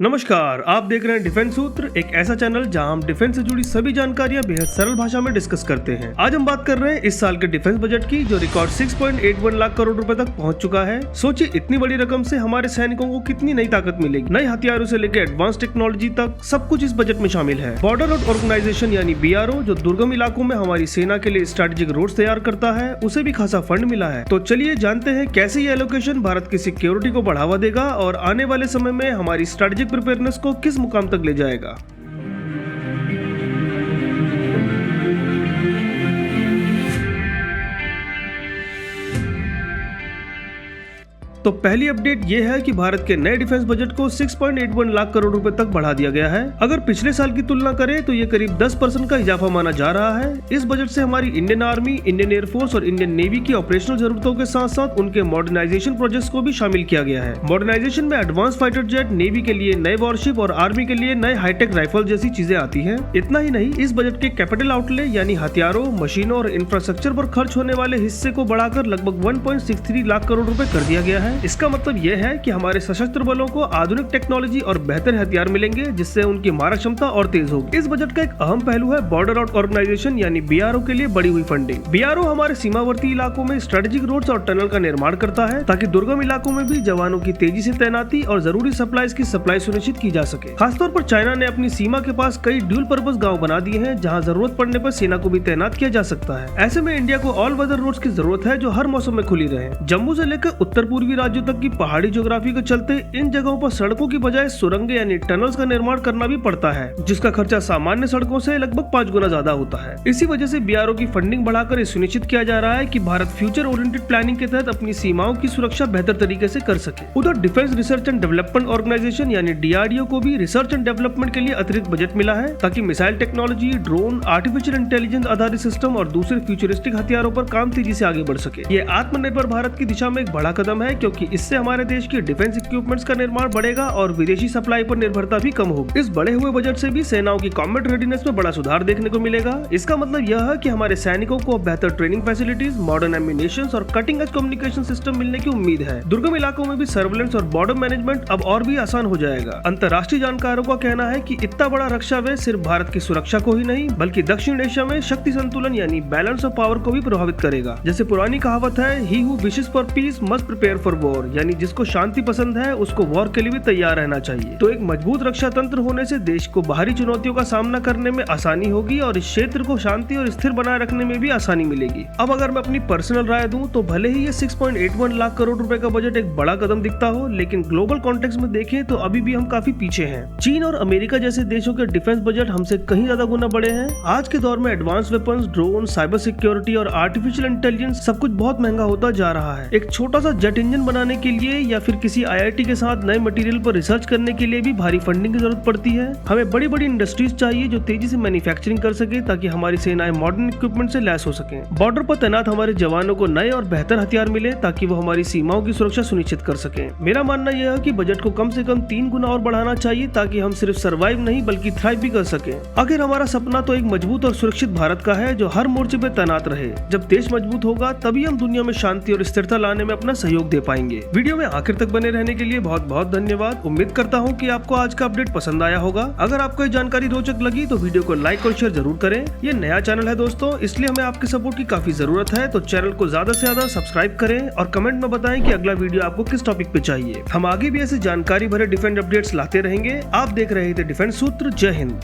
नमस्कार, आप देख रहे हैं डिफेंस सूत्र, एक ऐसा चैनल जहां हम डिफेंस से जुड़ी सभी जानकारियां बेहद सरल भाषा में डिस्कस करते हैं। आज हम बात कर रहे हैं इस साल के डिफेंस बजट की, जो रिकॉर्ड 6.81 लाख करोड़ रुपए तक पहुंच चुका है। सोचिए, इतनी बड़ी रकम से हमारे सैनिकों को कितनी नई ताकत मिलेगी। नए हथियारों से लेकर एडवांस टेक्नोलॉजी तक सब कुछ इस बजट में शामिल है। बॉर्डर रोड ऑर्गेनाइजेशन यानी BRO, जो दुर्गम इलाकों में हमारी सेना के लिए स्ट्रेटेजिक रोड तैयार करता है, उसे भी खासा फंड मिला है। तो चलिए जानते हैं कैसे ये एलोकेशन भारत की सिक्योरिटी को बढ़ावा देगा और आने वाले समय में हमारी स्ट्रेटेजिक प्रिपेयरनेस को किस मुकाम तक ले जाएगा। तो पहली अपडेट ये है कि भारत के नए डिफेंस बजट को 6.81 लाख करोड़ रुपए तक बढ़ा दिया गया है। अगर पिछले साल की तुलना करें तो ये करीब 10% का इजाफा माना जा रहा है। इस बजट से हमारी इंडियन आर्मी, इंडियन एयरफोर्स और इंडियन नेवी की ऑपरेशनल जरूरतों के साथ साथ उनके मॉडर्नाइजेशन प्रोजेक्ट्स को भी शामिल किया गया है। मॉडर्नाइजेशन में एडवांस फाइटर जेट, नेवी के लिए नए वॉरशिप और आर्मी के लिए नए हाईटेक राइफल जैसी चीजें आती है। इतना ही नहीं, इस बजट के कैपिटल आउटले यानी हथियारों, मशीनों और इंफ्रास्ट्रक्चर पर खर्च होने वाले हिस्से को बढ़ाकर लगभग 1.63 लाख करोड़ रुपए कर दिया गया है। इसका मतलब यह है कि हमारे सशस्त्र बलों को आधुनिक टेक्नोलॉजी और बेहतर हथियार मिलेंगे, जिससे उनकी मारक क्षमता और तेज होगी। इस बजट का एक अहम पहलू है बॉर्डर रोड ऑर्गेनाइजेशन यानी BRO के लिए बढ़ी हुई फंडिंग। BRO हमारे सीमावर्ती इलाकों में स्ट्रेटेजिक रोड्स और टनल का निर्माण करता है, ताकि दुर्गम इलाकों में भी जवानों की तेजी से तैनाती और जरूरी सप्लाईज की सप्लाई सुनिश्चित की जा सके। खासतौर पर चाइना ने अपनी सीमा के पास कई ड्यूल पर्पस गाँव बना दिए हैं, जहाँ जरूरत पड़ने पर सेना को भी तैनात किया जा सकता है। ऐसे में इंडिया को ऑल वेदर रोड्स की जरूरत है, जो हर मौसम में खुली रहे। जम्मू से लेकर उत्तर पूर्वी राज्यों तक की पहाड़ी ज्योग्राफी के चलते इन जगहों पर सड़कों की बजाय सुरंगें यानी टनल्स का निर्माण करना भी पड़ता है, जिसका खर्चा सामान्य सड़कों से लगभग 5 गुना ज्यादा होता है। इसी वजह से BRO की फंडिंग बढ़ाकर ये सुनिश्चित किया जा रहा है कि भारत फ्यूचर ओरिएंटेड प्लानिंग के तहत अपनी सीमाओं की सुरक्षा बेहतर तरीके से कर सके। उधर defence research and development organisation यानी DRDO को भी रिसर्च एंड डेवलपमेंट के लिए अतिरिक्त बजट मिला है, ताकि missile technology, drone, artificial intelligence आधारित सिस्टम और दूसरे फ्यूचरिस्टिक हथियारों पर काम तेजी से आगे बढ़ सके। ये आत्मनिर्भर भारत की दिशा में एक बड़ा कदम है, क्योंकि इससे हमारे देश की डिफेंस इक्विपमेंट्स का निर्माण बढ़ेगा और विदेशी सप्लाई पर निर्भरता भी कम होगी। इस बढ़े हुए बजट से भी सेनाओं की कॉम्बैट रेडीनेस में बड़ा सुधार देखने को मिलेगा। इसका मतलब यह है कि हमारे सैनिकों को बेहतर ट्रेनिंग फैसिलिटीज, मॉडर्न एम्यूनेशन और कटिंग एज कम्युनिकेशन सिस्टम मिलने की उम्मीद है। दुर्गम इलाकों में भी सर्वेलेंस और बॉर्डर मैनेजमेंट अब और भी आसान हो जाएगा। अंतर्राष्ट्रीय जानकारों का कहना है कि इतना बड़ा रक्षा व्यय सिर्फ भारत की सुरक्षा को ही नहीं, बल्कि दक्षिण एशिया में शक्ति संतुलन यानी बैलेंस ऑफ पावर को भी प्रभावित करेगा। जैसे पुरानी कहावत है, he who wishes for piece must prepare for war, यानी जिसको शांति पसंद है उसको वॉर के लिए भी तैयार रहना चाहिए। तो एक मजबूत रक्षा तंत्र होने से देश को बाहरी चुनौतियों का सामना करने में आसानी होगी और इस क्षेत्र को शांति और स्थिर बनाए रखने में भी आसानी मिलेगी। अब अगर मैं अपनी पर्सनल राय दूं तो भले ही ये 6.81 लाख करोड़ रुपए का बजट एक बड़ा कदम दिखता हो, लेकिन ग्लोबल कॉन्टेक्स्ट में देखें तो अभी भी हम काफी पीछे हैं। चीन और अमेरिका जैसे देशों के डिफेंस बजट हमसे कहीं ज्यादा गुना बड़े हैं। आज के दौर में advance weapons, drone, cyber security और आर्टिफिशियल इंटेलिजेंस सब कुछ बहुत महंगा होता जा रहा है। एक छोटा सा जेट इंजन बनाने के लिए या फिर किसी IIT के साथ नए मटेरियल पर रिसर्च करने के लिए भी भारी फंडिंग की जरूरत पड़ती है। हमें बड़ी बड़ी इंडस्ट्रीज चाहिए जो तेजी से मैन्युफैक्चरिंग कर सके, ताकि हमारी सेनाएं मॉडर्न इक्विपमेंट से लैस हो सके। बॉर्डर पर तैनात हमारे जवानों को नए और बेहतर हथियार मिले, ताकि वो हमारी सीमाओं की सुरक्षा सुनिश्चित कर सके। मेरा मानना यह है कि बजट को कम से कम 3 गुना और बढ़ाना चाहिए, ताकि हम सिर्फ सर्वाइव नहीं बल्कि थ्राइव भी कर सके। आखिर हमारा सपना तो एक मजबूत और सुरक्षित भारत का है, जो हर मोर्चे पे तैनात रहे। जब देश मजबूत होगा, तभी हम दुनिया में शांति और स्थिरता लाने में अपना सहयोग दे पाएंगे। वीडियो में आखिर तक बने रहने के लिए बहुत बहुत धन्यवाद। उम्मीद करता हूँ कि आपको आज का अपडेट पसंद आया होगा। अगर आपको ये जानकारी रोचक लगी तो वीडियो को लाइक और शेयर जरूर करें। ये नया चैनल है दोस्तों, इसलिए हमें आपके सपोर्ट की काफी जरूरत है। तो चैनल को ज्यादा से ज्यादा सब्सक्राइब करें और कमेंट में बताएं कि अगला वीडियो आपको किस टॉपिक पे चाहिए। हम आगे भी ऐसे जानकारी भरे डिफेंस अपडेट्स लाते रहेंगे। आप देख रहे थे डिफेंस सूत्र। जय हिंद।